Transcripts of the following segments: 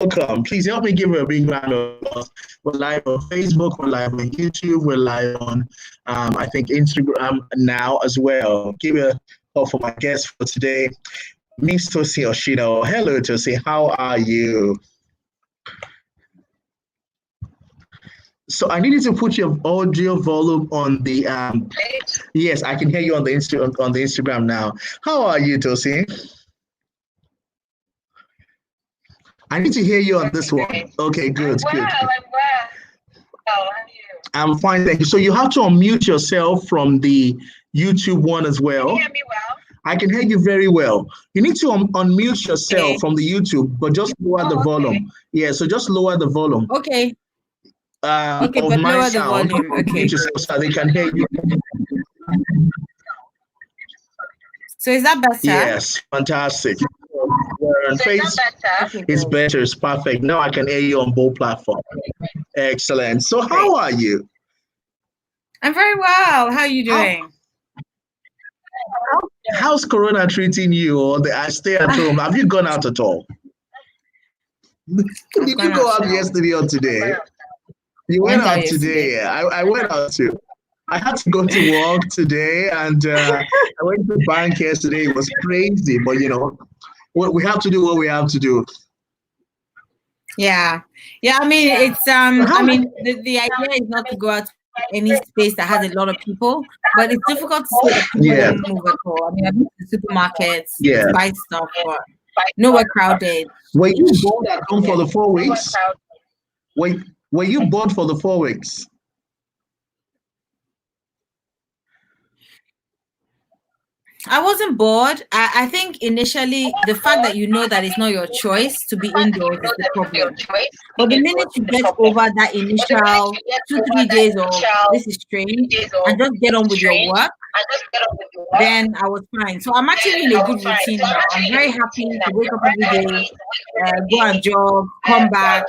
welcome. Please help me give her a big round of applause. We're live on Facebook, we're live on YouTube, we're live on, I think, Instagram now as well. Give a call for my guest for today, Miss Tosin Oshinowo. Hello, Tosin. How are you? So I needed to put your audio volume on the yes, I can hear you on the Instagram now. How are you, Tosin? I need to hear you on this one. Okay, good, good. I'm well. How are you? I'm fine, thank you. So you have to unmute yourself from the YouTube one as well. Can you hear me well? I can hear you very well. You need to unmute yourself from the YouTube, but just lower the volume. Yeah, so just lower the volume. Okay. Okay, but lower the volume. Okay. So they can hear you. So is that better? Yes, fantastic. It's better. It's perfect. Now I can hear you on both platforms. Excellent. So how are you? I'm very well. How are you doing? How's Corona treating you, or the stay at home? Have you gone out at all? Did you go out yesterday or today? You went out today. Yeah, I went out too. I had to go to work today, and I went to the bank yesterday. It was crazy, but you know, we have to do what we have to do. Yeah. I mean, it's I mean, the idea is not to go out to any space that has a lot of people, but it's difficult to say that people don't move at all. I mean, I've been to the supermarkets, buy stuff, but nowhere crowded. Were you bored at home for the 4 weeks? Were you bored for the 4 weeks? I wasn't bored. I think initially the fact that you know that it's not your choice to be indoors is the problem. But the minute you get over that initial 2-3 days of this is strange and just get on with your work, then I was fine. So I'm actually in a good routine now. I'm very happy to wake up every day, go and jog, come back,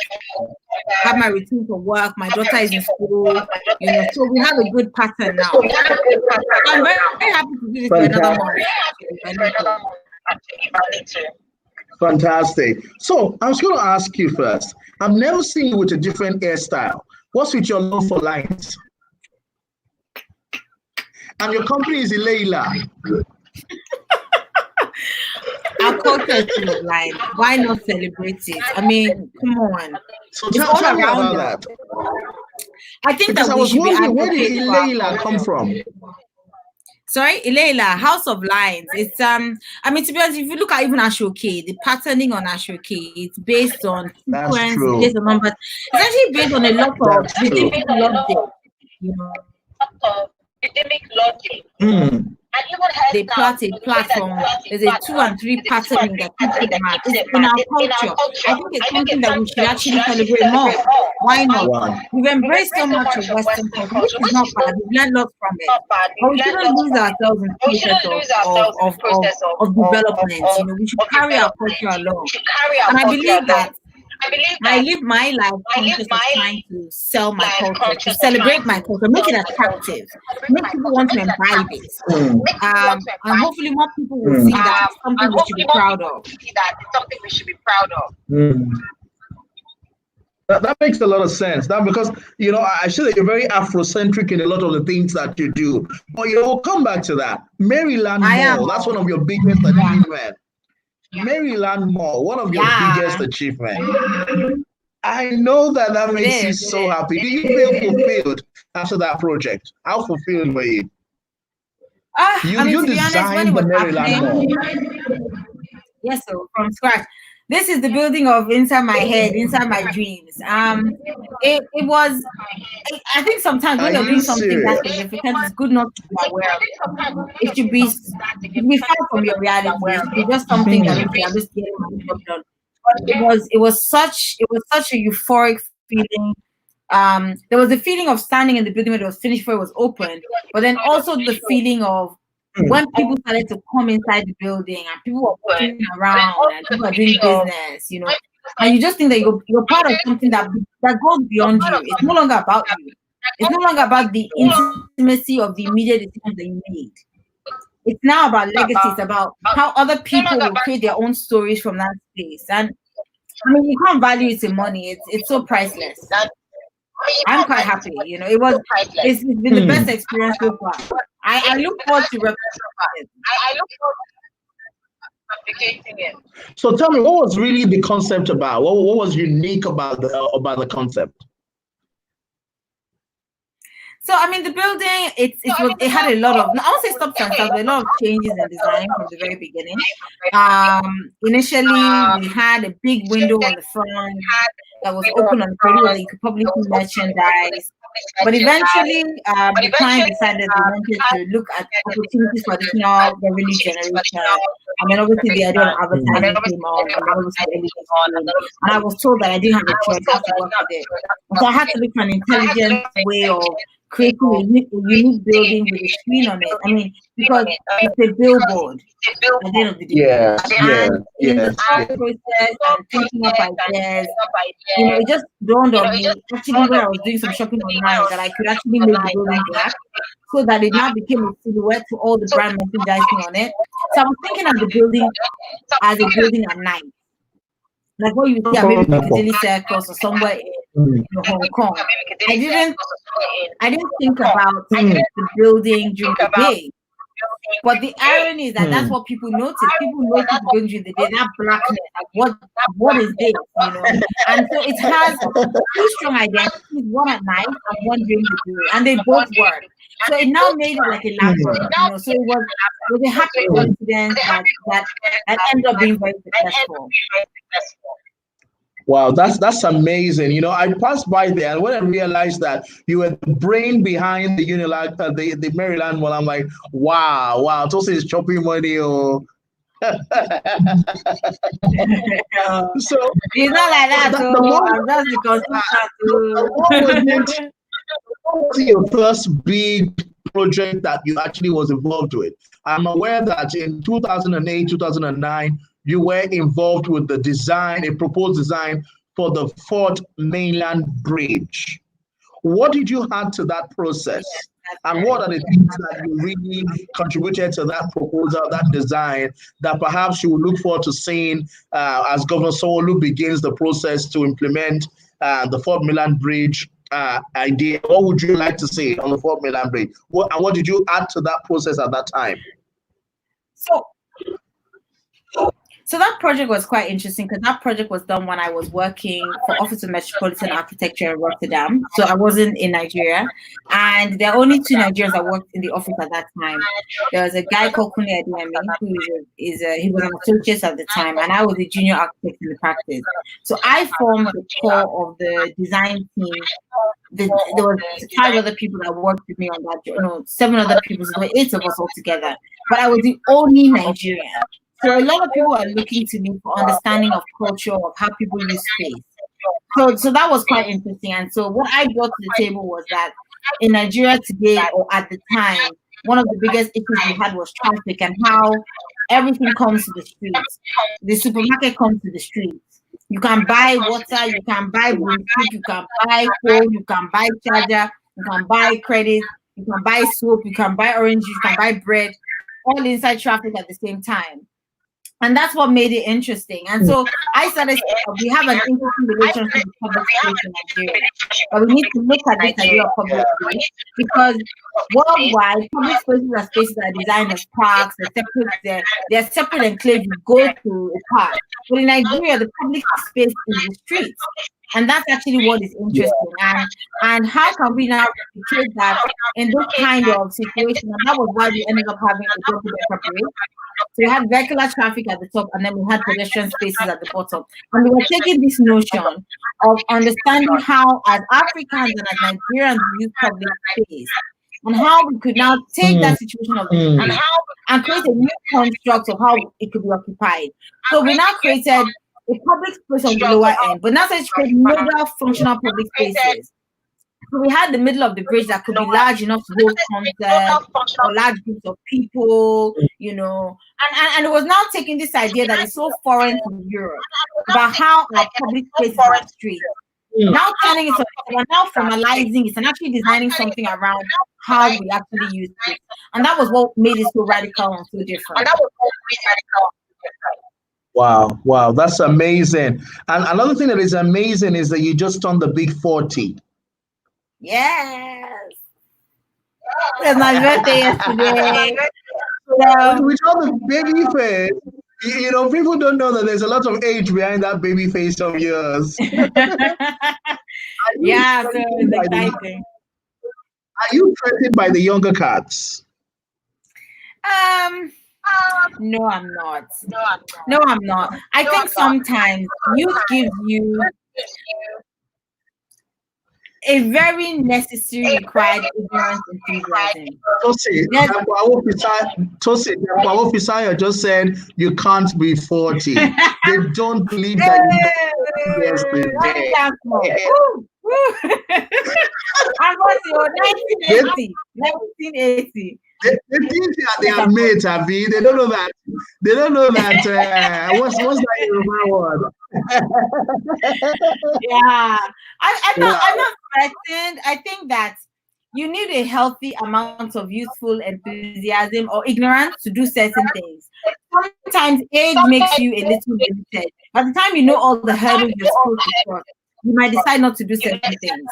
have my routine for work. My daughter is in school, you know, so we have a good pattern now. I'm very, very happy to do this for another month. Fantastic. So I was going to ask you first. I've never seen you with a different hairstyle. What's with your love for lines? And your company is Ileila. Our culture is full of lines. Why not celebrate it? I mean, come on. So tell me about that. I think because that we should be advocating. Where did Ileila come from? Sorry, Ileila, House of Lines. It's I mean, to be honest, if you look at even Ashoke, the patterning on Ashoke, it's based on sequence, it's based on numbers. It's actually based on a lot of rhythmic logic, you know. Rhythmic logic. And even they plot a platform. There's a 2 and 3 patterning that people have. It's in our culture. I think it's something that we should actually celebrate more. Why not? Wow. We've embraced so much of Western culture, which is not bad. We've learned lots from it. But we shouldn't lose ourselves in the process of development. You know, we should carry our culture along. And I believe that I live my life conscious of trying to sell my culture, to celebrate my culture, make it attractive, make people want to imbibe it. And hopefully more people will see that it's something we should be proud of. That makes a lot of sense. That because, you know, I see that you're very Afrocentric in a lot of the things that you do. But, you know, we'll come back to that. Maryland Mall, that's one of your biggest achievements. Maryland Mall, one of your biggest achievements. I know that makes you so happy. Do you feel fulfilled after that project? How fulfilled were you? You designed the Maryland Mall. Yes, so from scratch. This is the building of inside my head, inside my dreams. It was. I think sometimes when you're doing something that's significant, it's good not to be aware of it. It should be far from your reality. It should be just something that I'm just getting my job done. But it was such a euphoric feeling. There was the feeling of standing in the building when it was finished before it was open, but then also the feeling of when people started to come inside the building and people were walking around and people are doing business, you know, and you just think that you're part of something that goes beyond you. It's no longer about you. It's no longer about the intimacy of the immediate decisions that you made. It's now about legacy. It's about how other people will create their own stories from that space. And I mean, you can't value it in money. It's so priceless. I'm quite happy. You know, it's been the best experience so far. I look forward to replicating it. So tell me, what was really the concept about? What was unique about the concept? So I mean, the building it had a lot of, I won't say stops and starts, but a lot of changes in design from the very beginning. Initially, we had a big window on the front that was open on the corridor that you could probably see merchandise. But eventually, the client decided they wanted to look at opportunities for additional revenue generation. And then obviously the idea of advertising came on, and then obviously and I was told that I didn't have a choice, I had to work with it. So I had to look for an intelligent way of creating a unique building with a screen on it. I mean, because it's a billboard at the end of the day. In the thought process and thinking up ideas, you know, it just dawned on me, actually, when I was doing some shopping online, that I could actually make the building black so that it now became a silhouette to all the brand merchandising on it. So I was thinking of the building as a building at night. Like what you see at maybe Piccadilly Circus or somewhere in Hong Kong. I didn't think about the building during the day. But the irony is that that's what people notice. People notice the building during the day, that blackness, like what is this? You know? And so it has two strong identities, one at night and one during the day. And they both work. So it now made it like a labyrinth, you know. So it was a happy coincidence that ended up being very successful. Wow, that's amazing. You know, I passed by there, and when I realized that you were the brain behind the Unilag, the Maryland one, I'm like, wow, Tosin is chopping money. Oh. So it's not like that. What was your first big project that you actually was involved with? I'm aware that in 2008, 2009, you were involved with the design, a proposed design for the Fourth Mainland Bridge. What did you add to that process? And what are the things that you really contributed to that proposal, that design, that perhaps you will look forward to seeing as Governor Sanwo-Olu begins the process to implement the Fourth Mainland Bridge idea? What would you like to see on the Fourth Mainland Bridge? And what did you add to that process at that time? So that project was quite interesting because that project was done when I was working for Office of Metropolitan Architecture in Rotterdam. So I wasn't in Nigeria. And there are only two Nigerians that worked in the office at that time. There was a guy called Kunle Adeyemi, who he was an associate at the time, and I was a junior architect in the practice. So I formed the core of the design team. There were 5 other people that worked with me on that, 7 other people, so there were 8 of us all together. But I was the only Nigerian. So a lot of people are looking to me for understanding of culture, of how people use space. So that was quite interesting. And so what I brought to the table was that in Nigeria today, or at the time, one of the biggest issues we had was traffic and how everything comes to the streets. The supermarket comes to the streets. You can buy water, you can buy boutique, you can buy phone, you can buy charger, you can buy credit, you can buy soap, you can buy orange, you can buy bread, all inside traffic at the same time. And that's what made it interesting. And so I started, we have an interesting relationship with public space in Nigeria. But we need to look at this idea of public space because worldwide, public spaces are spaces that are designed as parks, they're separate enclaves. You go to a park. But in Nigeria, the public space is the streets. And that's actually what is interesting. And how can we now replicate that in this kind of situation? And that was why we ended up having a double separation. So we had vehicular traffic at the top, and then we had pedestrian spaces at the bottom. And we were taking this notion of understanding how, as Africans and as Nigerians, we use public space, and how we could now take that situation of and create a new construct of how it could be occupied. So we now created a public space on the lower end, but now let's create mega functional public spaces. So we had the middle of the bridge that could be large enough to hold concerts or large groups of people, and it was now taking this idea that is so foreign to Europe about how our public spaces are the street. Now turning it, we're now formalizing it and actually designing something around how we actually use it. And that was what made it so radical and so different. Wow, that's amazing. And another thing that is amazing is that you just turned the big 40. Yes. It's my birthday yesterday. So, With all the baby face, people don't know that there's a lot of age behind that baby face of yours. yeah, so it's exciting. Are you threatened by the younger cats? No, I'm not. No, I'm not. I think sometimes youth gives you a very necessary required ignorance and enthusiasm. Tosin Oshinowo just said you can't be 40. They don't believe that you yesterday. I'm 1980. 1980. They think they are mates, Abby. They don't know that. They don't know that. What's that Yoruba word? Yeah, I'm not threatened. I think that you need a healthy amount of youthful enthusiasm or ignorance to do certain things. Sometimes age makes you a little limited. By the time you know all the hurdles you're supposed to cross, you might decide not to do certain things.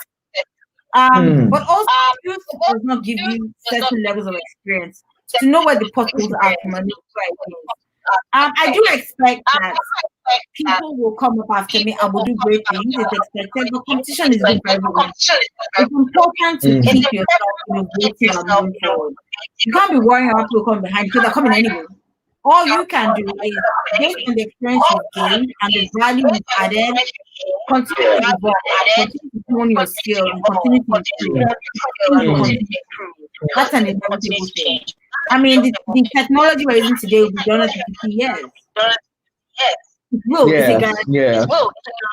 But also, youth does not give you certain levels of experience to know where the potholes are from a I do expect that people will come up after me and will do great things. It's expected, but competition is good for everyone. It's important to keep yourself innovating and moving forward. You can't be worrying about people coming behind because they're coming anyway. All you can do is, based on the experience you've gained and the value you've added, continue to evolve, continue to hone your skills, and continue to improve. That's an inevitable thing. I mean, the technology we're using today will be done in 50 years. It will. It's a guarantee. Yeah.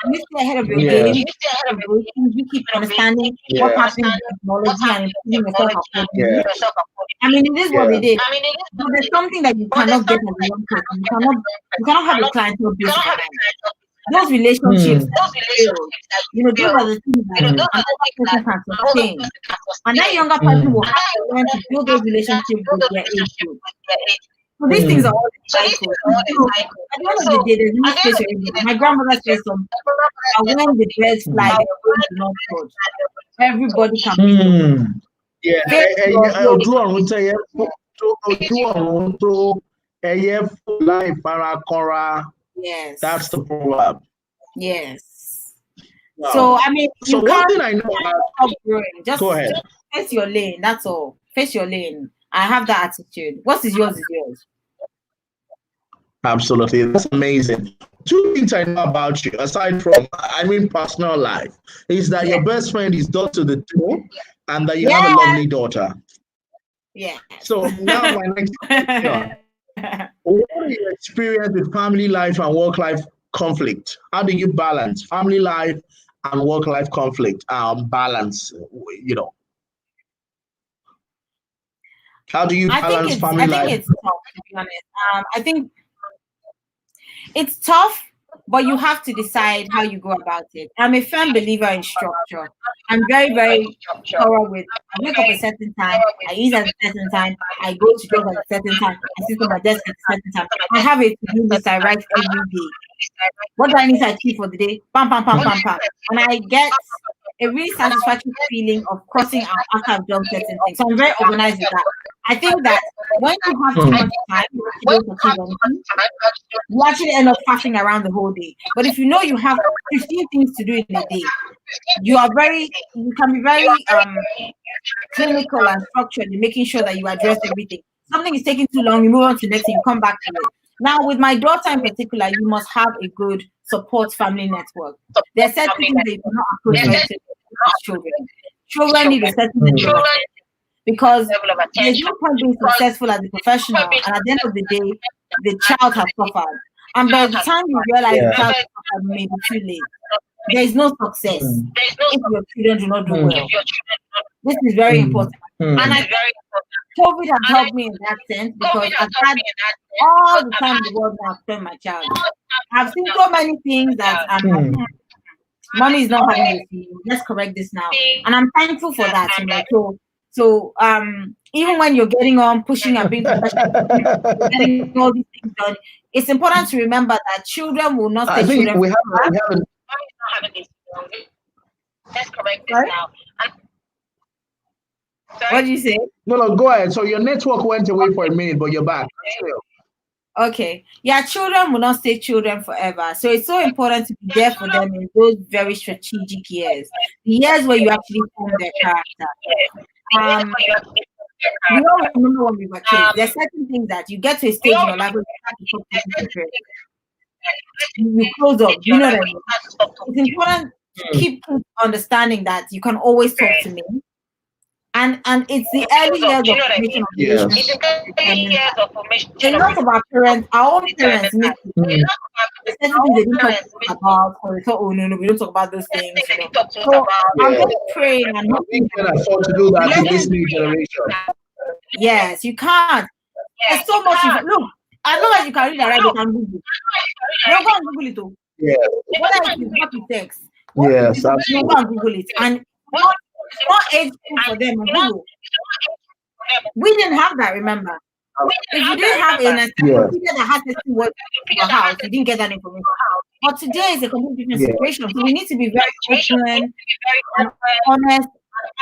You stay ahead of your game. You keep understanding what's happening with technology and improving yourself accordingly. I mean, it is what it is. But there's something that you cannot get as a young person. You cannot have a clientele base. Those relationships fail. Those are the things that another person can sustain. And that younger person will have to learn to build those relationships with their age group. So these things are all cycles. At the end of the day, there's no space for everybody. My grandmother says something. When the birds fly, the birds do not touch. Everybody can be. Yes. That's the proverb. Yes. Wow. So I mean, so one thing I know stop growing. Just go ahead. Just face your lane. That's all. Face your lane. I have that attitude. What is yours is yours. Absolutely. That's amazing. Two things I know about you, aside from personal life, is that your best friend is daughter the two, and that you have a lovely daughter. Yeah. So now my next question. What is your experience with family life and work-life conflict? How do you balance family life and work-life conflict? Balance, How do you balance family life? I think it's tough, to be honest. I think it's tough, but you have to decide how you go about it. I'm a firm believer in structure. I'm very, very thorough with, I wake up at a certain time, I eat at a certain time, I go to job at a certain time, I sit on my desk at a certain time. I have a to-do list I write every day. What do I need to achieve for the day? Bam, bam, bam, bam, bam. And I get a really satisfactory feeling of crossing out after I've done certain things. So I'm very organized with that. I think that when you have too much time, you don't achieve anything. You actually end up passing around the whole day. But if you know you have 15 things to do in a day, you can be very clinical and structured in making sure that you address everything. Something is taking too long, you move on to the next thing, you come back to it. Now, with my daughter in particular, you must have a good support family network. There are certain things that you cannot approach to children. Children need a certain level of because there's no point being successful as a professional, and at the end of the day, the child has suffered. And by the time you realize the child has suffered, may be too late. There is no success if your children do not do well. This is very important. And COVID has helped me in that sense because I've had all the time in the world now spend my child. I've seen so many things that mommy is not having this. Let's correct this now. And I'm thankful for that, even when you're getting on, pushing and being professional, getting all these things done, it's important to remember that children will not stay children. We haven't. Let's correct this now. What did you say? No, go ahead. So your network went away for a minute, but you're back. Okay. Yeah, children will not stay children forever. So it's so important to be there for them in those very strategic years. The years where you actually form their character. We all remember when we were kids. There's certain things that you get to a stage in your life where you have to talk to people. You close up. You know what I mean? It's important to keep understanding that you can always talk to me. And it's the early years of formation. A lot of our parents, our own parents, miss it. They didn't talk about, or they thought, oh no, we don't talk about those things. So I'm just praying and hoping. We can afford to do that in this new generation. Yes, you can't. There's so much. Look, as long as you can read and write, you can Google. You go and Google it too. Yeah. What else is what it takes? Yes, absolutely. You go and Google it. And what age for them on Google? We didn't have that, remember? If you didn't have an encyclopedia that has to see what your house, you didn't get that information. But today is a completely different situation. So we need to be very open and honest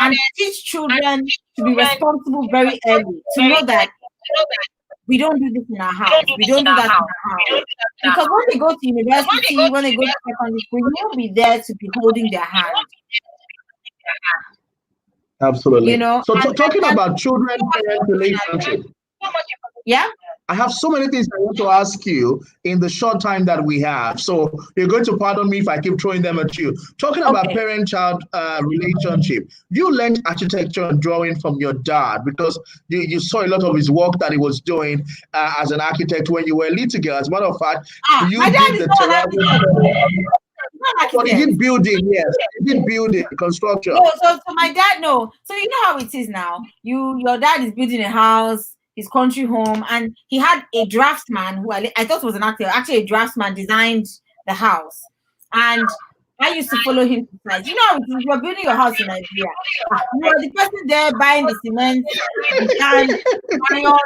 and teach children to be responsible very early, to know that we don't do this in our house. We don't do that in our house. Because when they go to university, when they go to secondary school, you will be there to be holding their hand. Absolutely. You know, so talking about children-parent relationship. Yeah. I have so many things I want to ask you in the short time that we have. So you're going to pardon me if I keep throwing them at you. Talking about parent-child relationship, you learned architecture and drawing from your dad because you saw a lot of his work that he was doing as an architect when you were a little girl. As a matter of fact, you did the terrazzo. So he did building, yes. He did building, construction. No, so my dad, no. So you know how it is now. Your dad is building a house, his country home, and he had a draftsman who I thought was an actor. Actually, a draftsman designed the house. And I used to follow him to sites. You know, if you're building your house in Nigeria, you are the person there buying the cement, the sand, iron.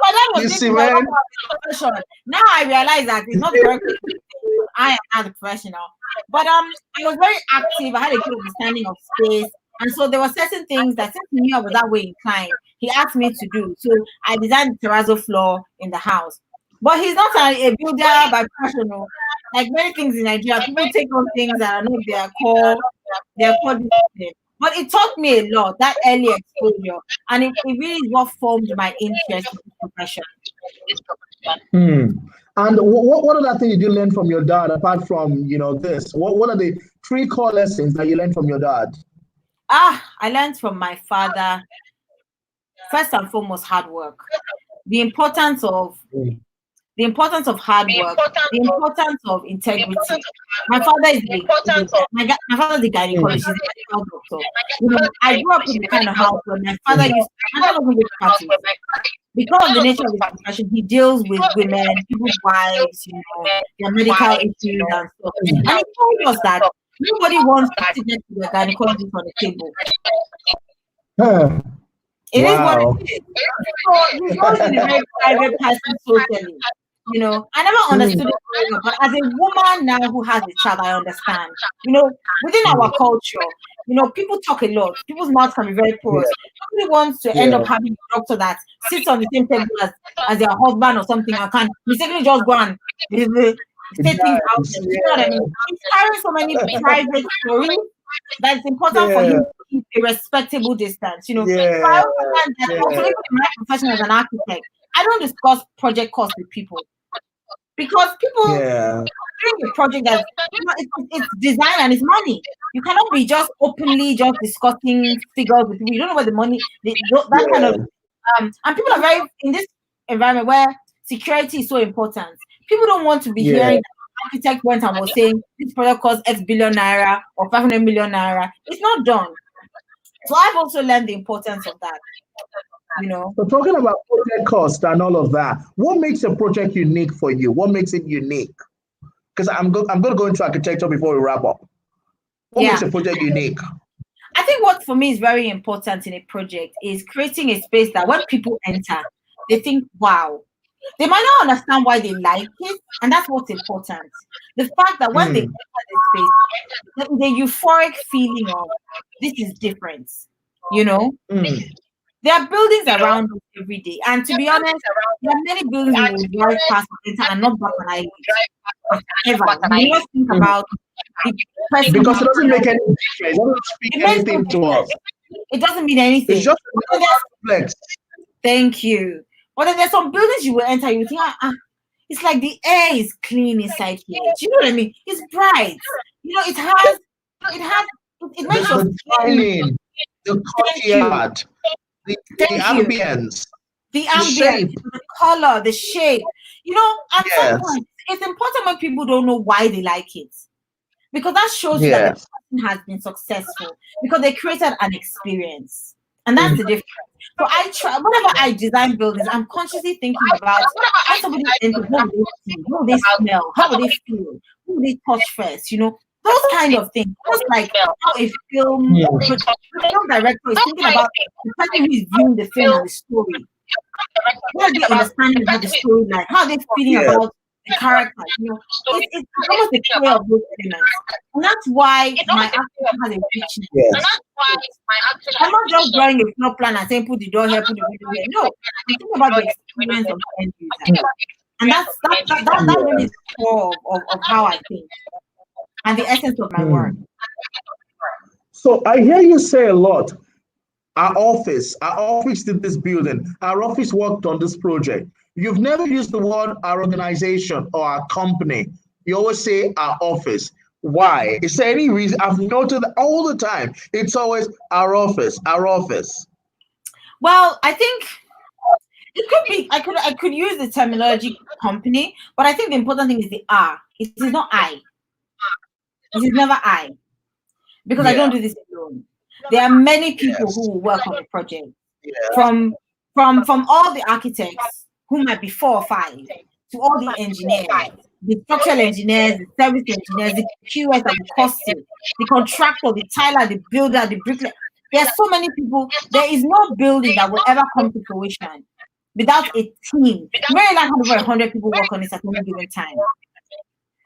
My dad was cement. Now I realize that it's not the correct thing. I am not a professional. But I was very active. I had a good understanding of space. And so there were certain things that since he knew I was that way inclined, he asked me to do. So I designed the terrazzo floor in the house. But he's not a builder by passion. Like many things in Nigeria, people take on things that are not their core discipline. But it taught me a lot, that early exposure. And it really is what formed my interest in this profession. And what other things did you learn from your dad apart from, this? What are the 3 core lessons that you learned from your dad? I learned from my father, first and foremost, hard work. The importance of hard work, the importance of integrity. My father is my father's a gynecologist, he's a medical doctor. I grew up in the kind of house where my father wasn't with parties. Because of the nature of his profession, he deals with women, people's wives, their medical issues and stuff. And he told us that nobody wants to sit next to the gynecologist on the table. It is what it is. So he's always been a very private person socially. I never understood it, but as a woman now who has a child, I understand. Within our culture, people talk a lot. People's mouths can be very porous. Nobody wants to end up having a doctor that sits on the same table as their husband or something and can mistakenly just go and say things out there. You know what I mean? He's carrying so many private stories that it's important for him to keep a respectable distance. So I understand that also even in my profession as an architect, I don't discuss project costs with people. Because people doing a project that it's design and it's money. You cannot be just openly just discussing figures with people. You don't know where the money that kind of and people are very in this environment where security is so important. People don't want to be hearing that architect went and was saying this product costs X billion naira or 500 million naira. It's not done. So I've also learned the importance of that. So talking about project cost and all of that, what makes a project unique for you? What makes it unique? Because I'm going to go into architecture before we wrap up. What makes a project unique? I think what for me is very important in a project is creating a space that when people enter, they think, wow. They might not understand why they like it, and that's what's important. The fact that when they enter the space, the euphoric feeling of this is different, you know. There are buildings around us every day, and to be honest, there are many buildings we will drive past and not back an eyelid. Ever. We must think about the person because it doesn't make any difference. It doesn't speak anything to us. It doesn't mean anything. It's just complex. Thank you. But then there's some buildings you will enter, you think, it's like the air is clean inside here. Do you know what I mean? It's bright. You know, it makes the dining, the courtyard, the ambience, the shape, the color, the shape. You know, and sometimes it's important when people don't know why they like it, because that shows you that the person has been successful because they created an experience, and that's the difference. So I try, whenever I design buildings, I'm consciously thinking about when somebody enters, what will they see, what will they smell, how will they feel, who will they touch first, you know, those kind of things. Just like how a film director is thinking about the person who is viewing the film and the story. What are they understanding about the story, like how are they feeling about the character? You know, it's almost the care of those elements, and that's why my acting has a richness. I'm not just drawing a floor plan and saying put the door here, put the window here. No, I'm thinking about the experience of the end user, and that really is the core of how I think and the essence of my work. So I hear you say a lot. Our office did this building. Our office worked on this project. You've never used the word our organization or our company. You always say our office. Why? Is there any reason? I've noted that all the time. It's always our office, our office. Well, I think it could be. I could use the terminology company, but I think the important thing is the R. It is not I. It is never I, because I don't do this alone. There are many people who will work on the project, from all the architects who might be 4 or 5 to all the engineers, the structural engineers, the service engineers, the QS and the costing, the contractor, the tiler, the builder, the bricklayer. There are so many people. There is no building that will ever come to fruition without a team. Maryland had over 100 people work on this at any given time.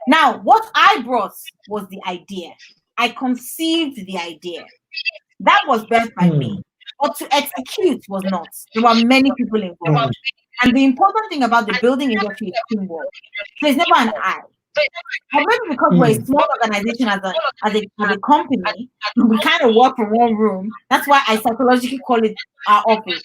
Now, what I brought was the idea. I conceived the idea. That was birthed by me. But to execute was not. There were many people involved. And the important thing about the building industry is teamwork. There's never an I. But maybe because we're a small organization as a company, we kind of work from one room. That's why I psychologically call it our office,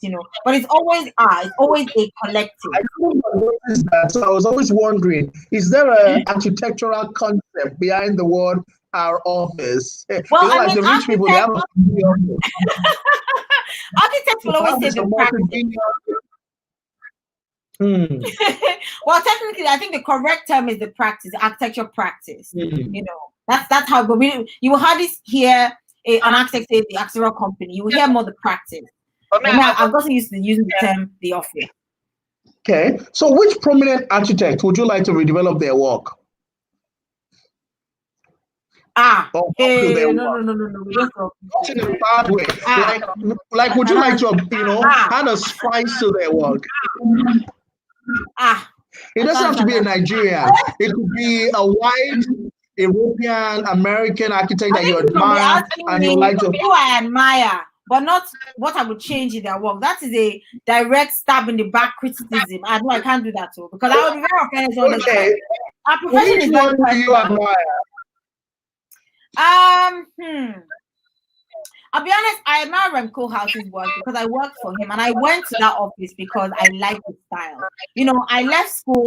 you know. But it's always it's always a collective. I couldn't notice that, so I was always wondering, is there an architectural concept behind the word our office? Well, I mean, the rich people, they have a architects will always say the practice. Well, technically, I think the correct term is the practice, the architecture practice. You know, that's how. But you will hardly hear an architect say the architectural company. You will hear more the practice. But now I've gotten used to using the term the office. Okay, so which prominent architect would you like to redevelop their work? No. Not in a bad way. Like, would you like to, add a spice to their work? It doesn't have to be a Nigerian. It could be a white European American architect that you admire and you like to. Who I admire, but not what I would change in their work. That is a direct stab in the back criticism. I can't do that too, because I would be very offended all the time. Our profession is one do you admire? I'll be honest, I admire Remco House's work because I worked for him and I went to that office because I like his style. You know, I left school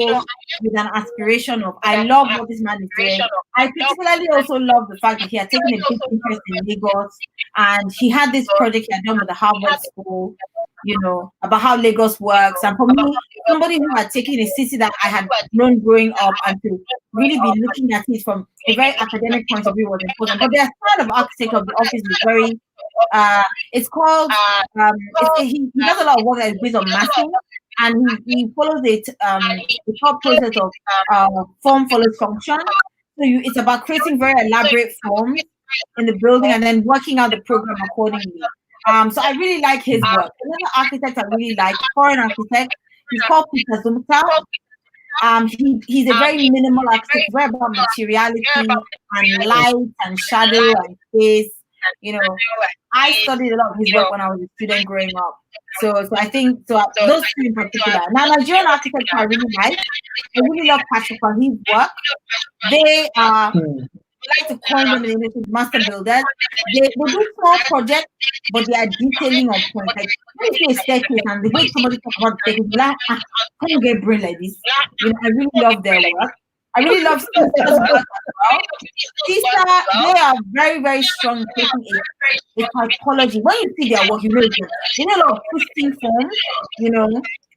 with an aspiration of I love what this man is doing. I particularly also love the fact that he had taken a big interest in Lagos and he had this project he had done with the Harvard School, you know, about how Lagos works. And for me, somebody who had taken a city that I had known growing up and to really be looking at it from a very academic point of view was important. But the style of architecture of the office is very it's called he does a lot of work that is based on massing, and he follows the thought process of form follows function. So it's about creating very elaborate forms in the building and then working out the program accordingly. So I really like his work. Another architect I really like, foreign architect, he's called Peter Zumthau. He's a very minimal architect, very about materiality and light and shadow and space. You know, I studied a lot of his work when I was a student growing up. So I think those two in particular. Now, Nigerian architects I really like. I really love Patrick on his work. They are, I like to coin them in the master builders. They do small projects, but they are detailing on point. Like when you see a staircase and the way somebody talks about the staircase, like, can you get brain like this? You know, I really love their work. I really love Caesar's work as well. Caesar, they are very, very strong taking a typology. When you see their work, you know they know a lot of twisting forms, you know,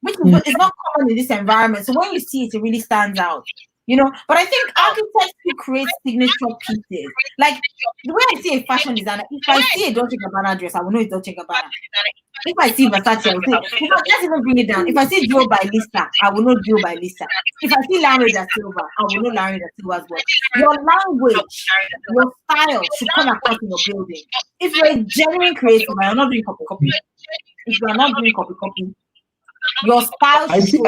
which is not common in this environment. So when you see it, it really stands out. You know, but I think architects who create signature pieces, like the way I see a fashion designer, if I see a Dolce & Gabbana dress, I will know it's Dolce & Gabbana. If I see Versace, I will say, let's even bring it down. If I see Dio by Lisa, I will know Dio by Lisa. If I see Larry da Silva, I will know Larry da Silva as well. Your language, your style should come across in your building. If you're a genuine creative, you're not doing copy. If you are not doing copy, your style should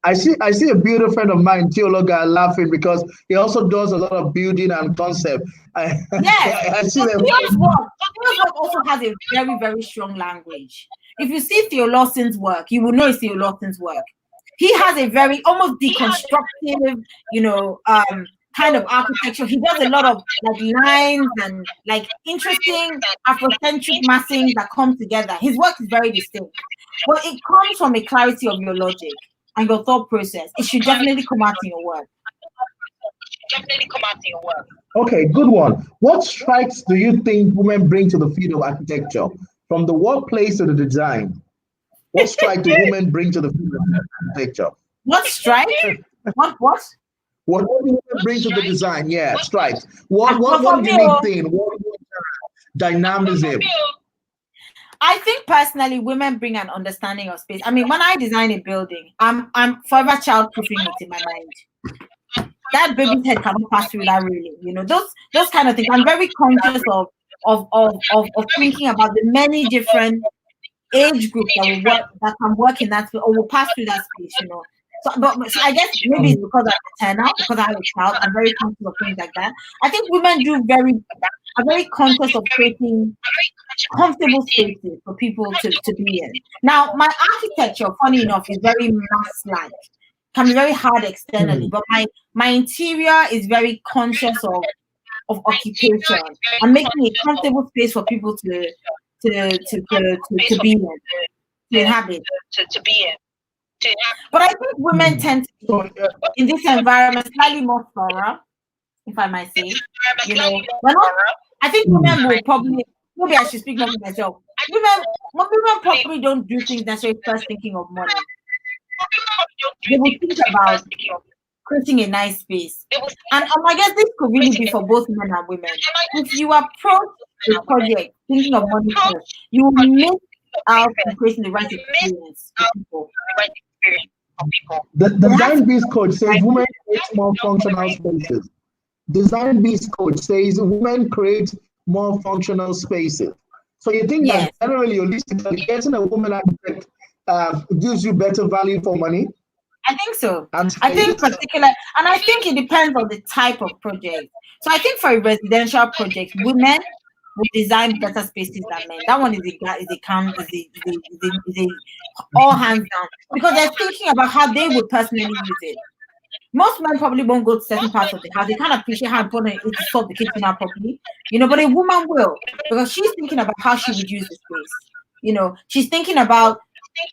I see a beautiful friend of mine, Theologa, laughing because he also does a lot of building and concept. Yes, I see so Theo's work also has a very, very strong language. If you see Theo Lawson's work, you will know it's Theo Lawson's work. He has a very almost deconstructive, you know, kind of architecture. He does a lot of like lines and like interesting Afrocentric massings that come together. His work is very distinct, but it comes from a clarity of your logic and your thought process. It should definitely come out in your work. Okay, good one. What strikes do you think women bring to the field of architecture, from the workplace to the design? What strike do women bring to the field of architecture? What strike? What? What do women bring to the design? Yeah, strikes. What unique thing? What dynamism? I think personally, women bring an understanding of space. I mean, when I design a building, I'm forever child-proofing it in my mind. That baby's head cannot pass through that railing. You know, those kind of things. I'm very conscious of thinking about the many different age groups that can work in that space or will pass through that space. You know. So I guess maybe it's because I'm a turnout, because I have a child. I'm very conscious of things like that. I think women are very conscious of creating comfortable spaces for people to be in. Now, my architecture, funny enough, is very mass-like, can be very hard externally, but my interior is very conscious of occupation and making a comfortable space for people to be in, to inhabit. But I think women tend to be in this environment slightly more thorough, if I might say. You know, I think women will probably, maybe I should speak more for myself. Women probably don't do things necessarily first thinking of money. They will think about creating a nice space. And I guess this could really be for both men and women. If you approach the project thinking of money first, you will miss out on creating the right experience for people. The Design Beast Code says women create more functional spaces. Design Beast Code says women create more functional spaces. So you think that generally, holistically, getting a woman architect gives you better value for money? I think so. I think and I think it depends on the type of project. So I think for a residential project, women will design better spaces than men. That one is all hands down, because they're thinking about how they would personally use it. Most men probably won't go to certain parts of the house. They can't appreciate how important it is to solve the kitchen out properly, you know, but a woman will, because she's thinking about how she would use the space. You know, she's thinking about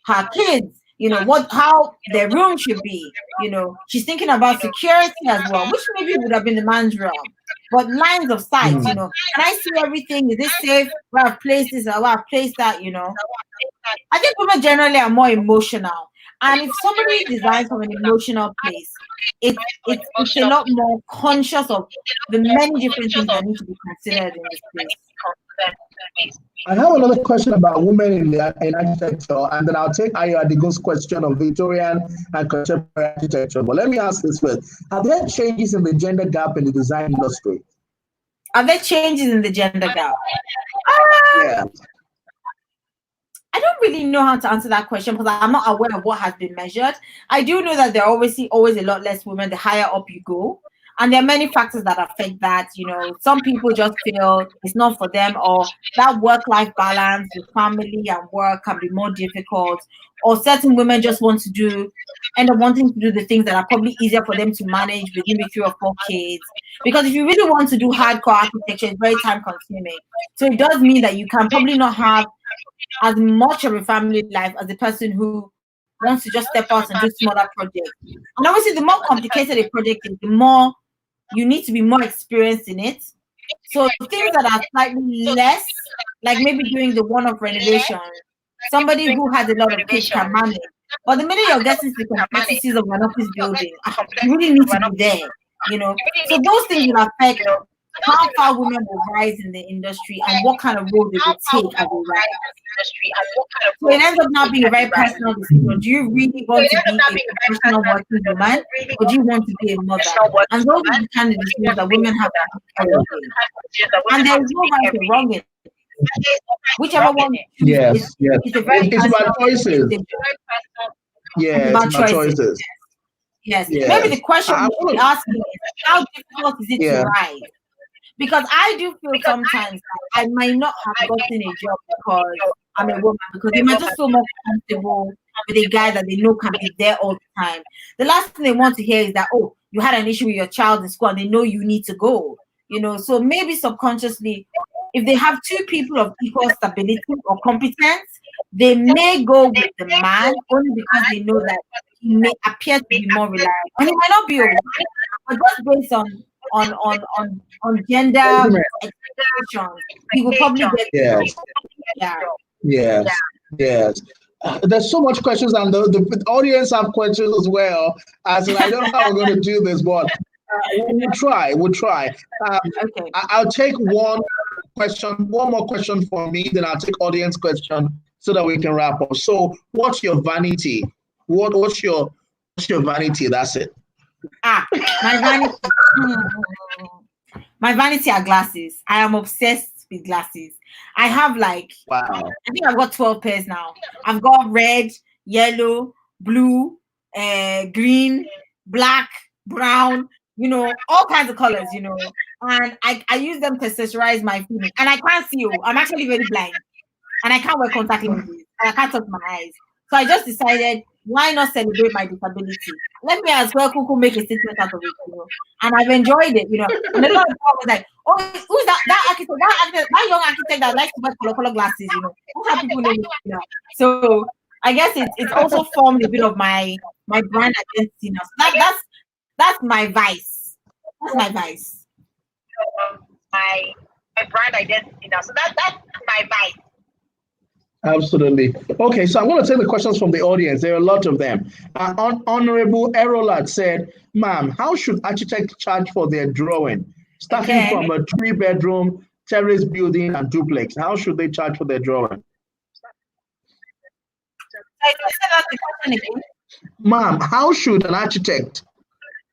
her kids, you know, how their room should be, you know, she's thinking about security as well, which maybe would have been the man's realm, but lines of sight, you know, can I see everything? Is this safe? Where I've placed this or where I've placed that, you know? I think women generally are more emotional. And if somebody designs from an emotional place, it's a lot more conscious of the many different things that need to be considered in this place. I have another question about women in architecture, and then I'll take Ayo Adigun's question on Victorian and contemporary architecture. But let me ask this first. Are there changes in the gender gap in the design industry? Are there changes in the gender gap? Yeah. I don't really know how to answer that question because I'm not aware of what has been measured. I do know that there are always a lot less women the higher up you go. And there are many factors that affect that. Some people just feel it's not for them, or that work-life balance with family and work can be more difficult, or certain women just end up wanting to do the things that are probably easier for them to manage with maybe 3 or 4 kids. Because if you really want to do hardcore architecture, it's very time consuming. So it does mean that you can probably not have as much of a family life as the person who wants to just step out and do smaller projects. And obviously, the more complicated a project is, the more you need to be more experienced in it. So things that are slightly less, like maybe doing the one-off renovation, somebody who has a lot of kids can manage. But the minute you're getting to the complexities of an office building, you really need to be there. So those things will affect how far women will rise in the industry and what kind of role they will take as a rise. So it ends up now being a very personal decision. Do you really want to be a professional working woman, or do you want to be a mother? And those are the kind of decisions that women have to make. And there is no right or wrong in it. Whichever one you choose, it's a very it's about choices. Yeah, it's about choices. Yes. Maybe the question we should be asking is, how difficult is it to rise? Because I do feel sometimes I might not have gotten a job because I'm a woman, because they might just feel more comfortable with a guy that they know can be there all the time. The last thing they want to hear is that, oh, you had an issue with your child in school and they know you need to go. So maybe subconsciously, if they have 2 people of equal stability or competence, they may go with the man only because they know that he may appear to be more reliable. And it might not be okay, but just based on gender expectations, he will probably get Yes. There's so much questions, and the audience have questions as well. I don't know how we're going to do this, but we'll try. Okay. I'll take one more question for me, then I'll take audience question so that we can wrap up. So, what's your vanity? What's your vanity? That's it. My vanity. My vanity are glasses. I am obsessed with glasses. I have I think I've got 12 pairs now. I've got red, yellow, blue, green, black, brown, all kinds of colors, and I use them to accessorize my feeling. And I can't see you. I'm actually very blind, and I can't wear contact lenses, and I can't touch my eyes. So I just decided, why not celebrate my disability? Let me as well make a statement out of it, And I've enjoyed it, And a lot of people was like, oh, who's that architect? That young architect that likes to wear color glasses, That's how people know me, So I guess it's also formed a bit of my brand identity now. So that's my vice. That's my vice. My brand identity now. So that's my vice. Absolutely. Okay, so I'm going to take the questions from the audience. There are a lot of them. Honorable Erolat said, ma'am, how should architects charge for their drawing? Starting from a 3-bedroom, terrace building and duplex. How should they charge for their drawing? Ma'am, how should an architect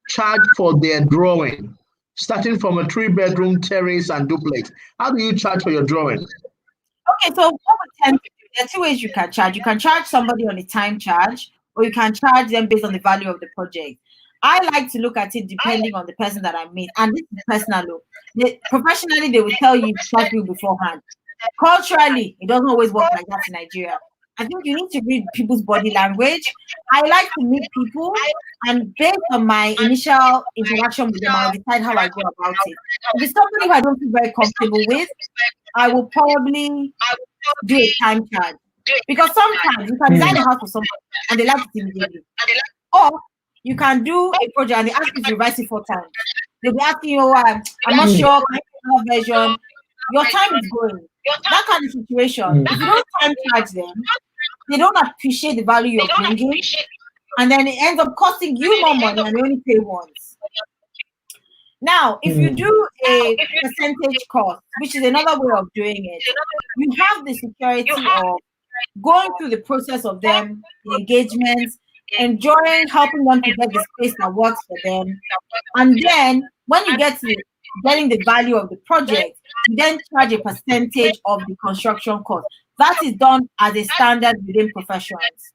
charge for their drawing? Starting from a 3-bedroom, terrace and duplex. How do you charge for your drawing? Okay, so what we tend to do, there are 2 ways you can charge. You can charge somebody on a time charge, or you can charge them based on the value of the project. I like to look at it depending on the person that I meet, and this is personal. Professionally, they will tell you charge you beforehand. Culturally, it doesn't always work like that in Nigeria. I think you need to read people's body language. I like to meet people, and based on my initial interaction with them, I'll decide how I go about it. If it's somebody who I don't feel very comfortable with, I will probably do a time charge. Because sometimes you can design a house for somebody and they like it immediately. Or you can do a project and they ask you to revise it 4 times. They'll be asking you, I'm not sure, version. Your time is going. That kind of situation, if you don't time charge them, they don't appreciate the value you're bringing. And then it ends up costing you more money and they only pay once. Now, if you do a percentage cost, which is another way of doing it, you have the security of going through the process of them, the engagements, enjoying helping them to get the space that works for them. And then when you get to getting the value of the project, you then charge a percentage of the construction cost. That is done as a standard within professions.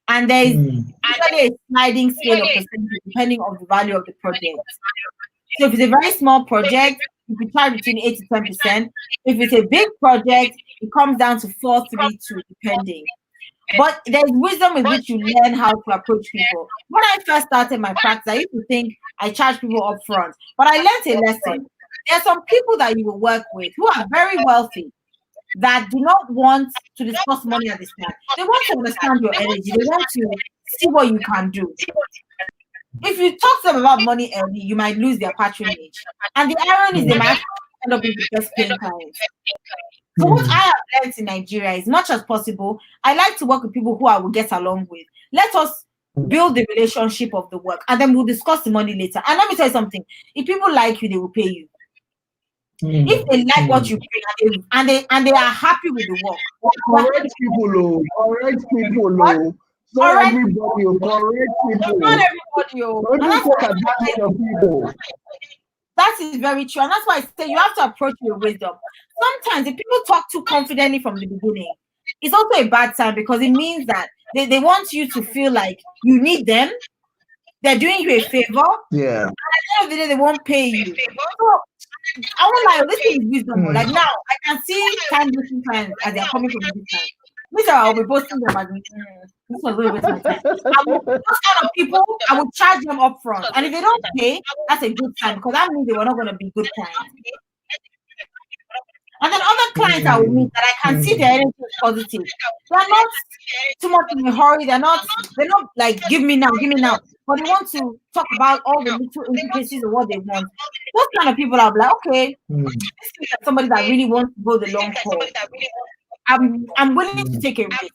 And there is usually a sliding scale of percentage depending on the value of the project. So if it's a very small project, you can charge between 8 to 10%. If it's a big project, it comes down to 432, depending. But there's wisdom with which you learn how to approach people. When I first started my practice, I used to think I charge people up front. But I learned a lesson. There are some people that you will work with who are very wealthy that do not want to discuss money at this time. They want to understand your energy. They want to see what you can do. If you talk to them about money early, you might lose their patronage. And the irony is they might end up with the best paying clients. So what I have learned in Nigeria, as much as possible, I like to work with people who I will get along with. Let us build the relationship of the work, and then we'll discuss the money later. And let me tell you something: if people like you, they will pay you. If they like what you bring and they are happy with the work. Correct people, correct people. Not everybody, correct people. Not everybody. That is very true. And that's why I say you have to approach your wisdom. Sometimes if people talk too confidently from the beginning, it's also a bad sign because it means that they want you to feel like you need them. They're doing you a favor. Yeah. And at the end of the day, they won't pay you. So I won't lie, this is wisdom. Like now, I can see time-wasting clients as they're coming from this time. These I'll be posting them as this was a little bit of my time. Those kind of people, I would charge them up front. And if they don't pay, that's a good sign because that means they were not going to be good clients. And then other clients I will meet that I can see their energy is positive. They're not too much in a hurry. They're not like give me now. But they want to talk about all the little intricacies of what they want. Those kind of people are like, okay, this is somebody that really wants to go the long haul. I'm willing to take a risk.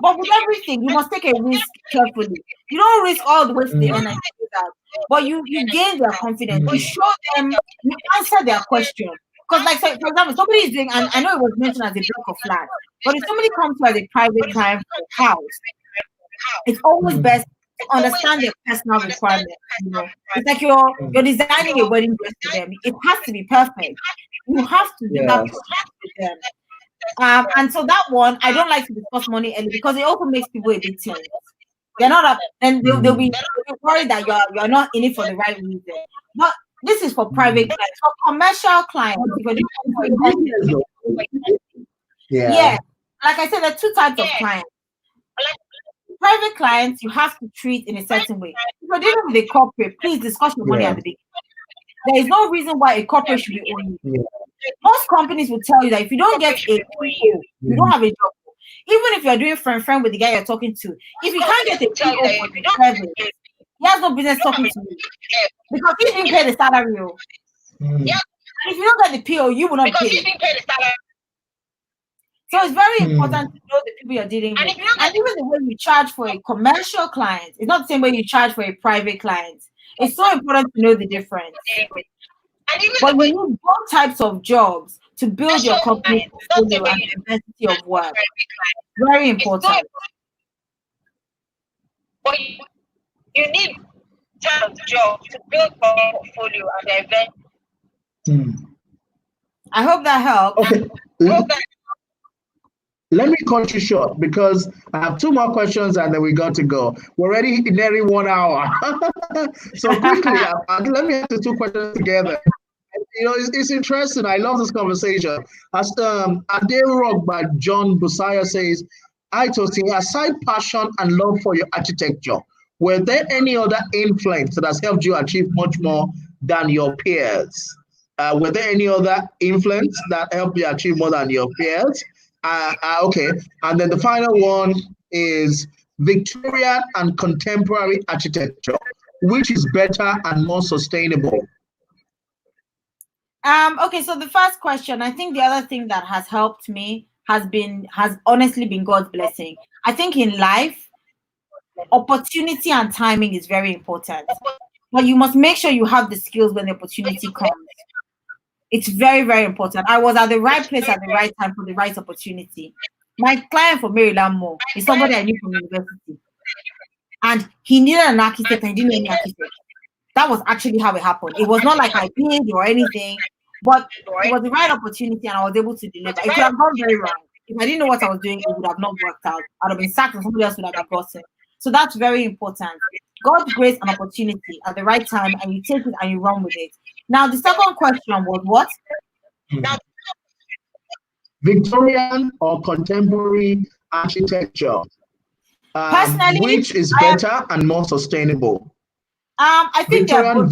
But with everything, you must take a risk carefully. You don't risk all the way to the end and do that. But you gain their confidence. You show them, you answer their question. Because, like, for example, somebody is doing, and I know it was mentioned as a block of flats, but if somebody comes to as a private client for a house, it's always best to understand their personal requirements. You know, it's like you're designing a wedding dress for them. It has to be perfect. You have to do that with them. And so that one, I don't like to discuss money early because it also makes people a bit tense. They're not up, and they'll be worried that you're not in it for the right reason. But this is for private clients. For commercial clients, yeah, like I said, there are two types of clients. Private clients, you have to treat in a certain way. If you're dealing with a corporate, please discuss your money at the beginning. There is no reason why a corporate should be owing you. Most companies will tell you that if you don't get a PO, you don't have a job. Even if you're doing friend with the guy you're talking to, if you can't get a PO for the service, he has no business talking to you because he didn't pay the salary. If you don't get the PO, you will not pay. So it's very important to know the people you're dealing with. And even the way you charge for a commercial client, it's not the same way you charge for a private client. It's so important to know the difference. But you need both types of jobs to build your company portfolio and diversity of work. Very important. But you need type of job to build your portfolio and diversity. I hope that helps. Okay. Let me cut you short because I have two more questions and then we got to go. We're already nearly 1 hour. So quickly, let me ask the two questions together. You know, it's interesting. I love this conversation. As Dayo Rock by John Busaya says, I Tosin, aside passion and love for your architecture, were there any other influence that has helped you achieve much more than your peers? Were there any other influence that helped you achieve more than your peers? Okay. And then the final one is Victorian and contemporary architecture. Which is better and more sustainable? Okay, so the first question, I think the other thing that has helped me has honestly been God's blessing. I think in life, opportunity and timing is very important. But you must make sure you have the skills when the opportunity comes. It's very, very important. I was at the right place at the right time for the right opportunity. My client for Maryland Mall is somebody I knew from university. And he needed an architect and he didn't need an architect. that was actually how it happened. It was not like I did or anything, but it was the right opportunity and I was able to deliver. It could have gone very wrong. If I didn't know what I was doing, it would have not worked out. I'd have been sacked and somebody else would have been gotten. So that's very important. God's grace and opportunity at the right time, and you take it and you run with it. Now, the second question was what? Victorian or contemporary architecture? Personally, which is better and more sustainable? I think Victorian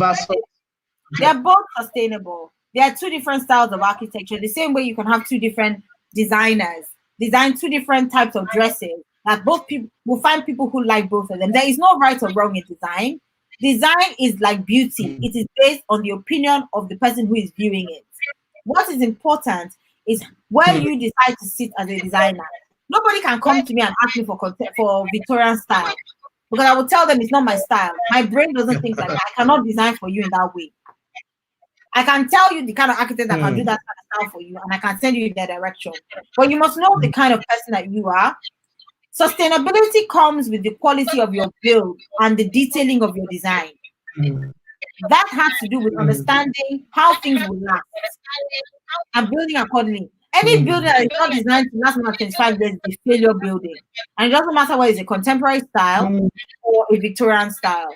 they're both sustainable. There are two different styles of architecture. The same way you can have two different designers design two different types of dresses. That both people will find people who like both of them. There is no right or wrong in design. Design is like beauty. It is based on the opinion of the person who is viewing it. What is important is where you decide to sit as a designer. Nobody can come to me and ask me for Victorian style, because I will tell them it's not my style. My brain doesn't think like that. I cannot design for you in that way. I can tell you the kind of architect that can do that kind of style for you, and I can send you in that direction. But you must know the kind of person that you are. Sustainability comes with the quality of your build and the detailing of your design. That has to do with understanding how things will last and building accordingly. Any building that is not designed to last more than 25 years is a failure building. And it doesn't matter whether it's a contemporary style or a Victorian style.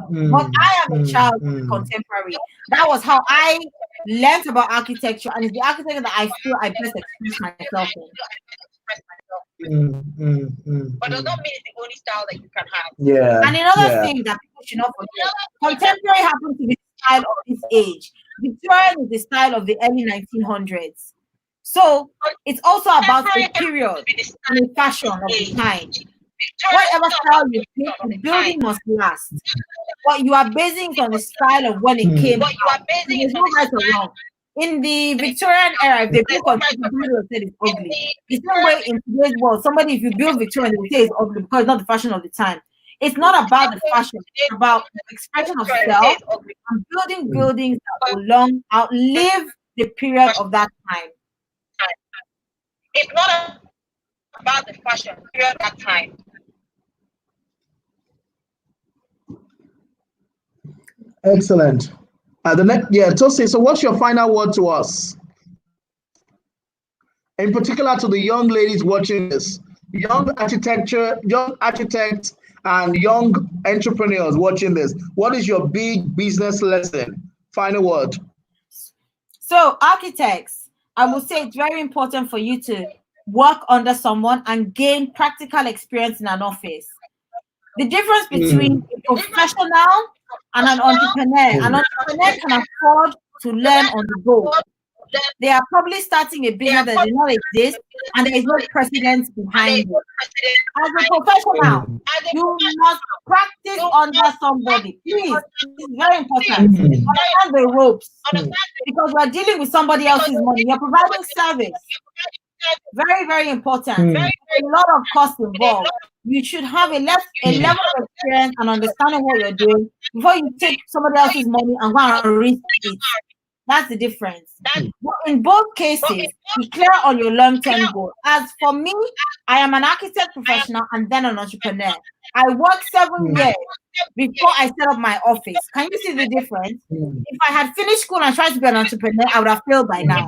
But I am a child of contemporary. That was how I learned about architecture, and it's the architecture that I feel I best express myself in. But does not mean it's the only style that you can have. Yeah. And another thing that people should not forget, contemporary happens to be the style of this age. Victorian is the style of the early 1900s. So it's also about a period and a fashion of the time. Whatever style you pick, the building must last. But you are basing it on the style of when it came out. There's no right or wrong. In the Victorian era, if they build contemporary, somebody will say it's ugly. The same way in today's world, somebody, if you build Victorian, they will say it's ugly because it's not the fashion of the time. It's not about the fashion, it's about the expression of self and building buildings that will outlive the period of that time. It's not about the fashion period of that time. Excellent. The next, Tosin, so what's your final word to us? In particular to the young ladies watching this, young architects and young entrepreneurs watching this. What is your big business lesson? Final word. So architects, I would say it's very important for you to work under someone and gain practical experience in an office. The difference between a professional and an entrepreneur can afford to learn on the go. They are probably starting a business that does not exist and there is no precedent behind it. As a professional, you must practice under somebody. Please, it's very important. Understand the ropes, because you are dealing with somebody else's money. You're providing service. Very, very important. A lot of costs involved. You should have a level of experience and understanding what you're doing before you take somebody else's money and go and risk it. That's the difference. But in both cases, be clear on your long-term goal. As for me, I am an architect professional and then an entrepreneur. I worked 7 years before I set up my office. Can you see the difference? If I had finished school and tried to be an entrepreneur, I would have failed by now.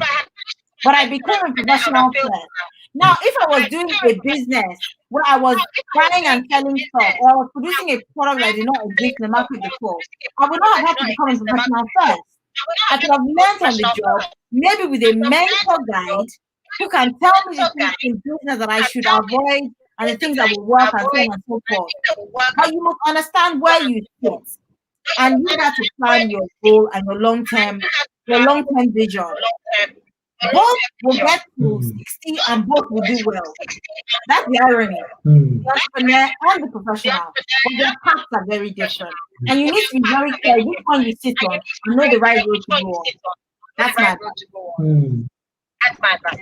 But I became a professional first. Now, if I was doing a business where I was buying and selling stuff, or I was producing a product that did not exist in the market before, I would not have had to become a professional first. I could have learned on the job, maybe with a mentor guide who can tell me the things in business that I should avoid and the things that will work and so on and so forth. But you must understand where you sit, and you have to plan your goal and your long-term vision. Both will get to 60 and both will do well. That's the irony. The entrepreneur and the professional, but their paths are very different. And you need to be very clear which one you sit on and know the right way to go on. That's my advice.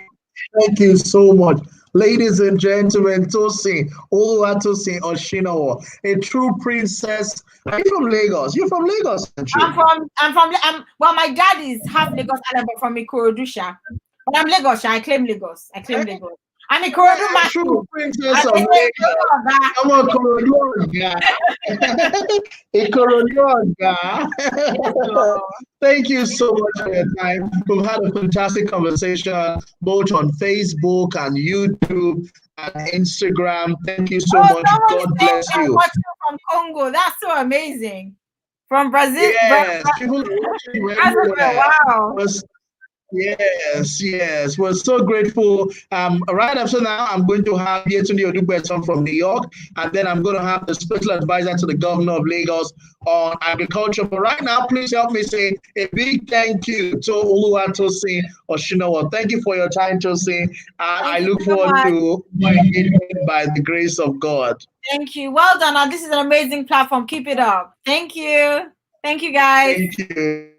Thank you so much. Ladies and gentlemen, Tosin Oshinowo, a true princess. Are you from Lagos? You're from Lagos, aren't you? Well, my dad is half Lagos Island, but from Ikorodusha. But I'm Lagos. I claim Lagos. And the Korodu True Matthew. princess of Lagos. Come on, Korodu. Thank you so much for your time. We've had a fantastic conversation both on Facebook and YouTube and Instagram. Thank you so much. God bless you. Watching from Congo. That's so amazing. From Brazil. Yes, people are watching everywhere. Wow. Yes. We're so grateful. Right after now, I'm going to have Yetunde Odugbeson from New York, and then I'm going to have the special advisor to the governor of Lagos on agriculture. But right now, please help me say a big thank you to Tosin Oshinowo. Thank you for your time, Tosin. I look forward to my engagement by the grace of God. Thank you. Well done. This is an amazing platform. Keep it up. Thank you. Thank you, guys. Thank you.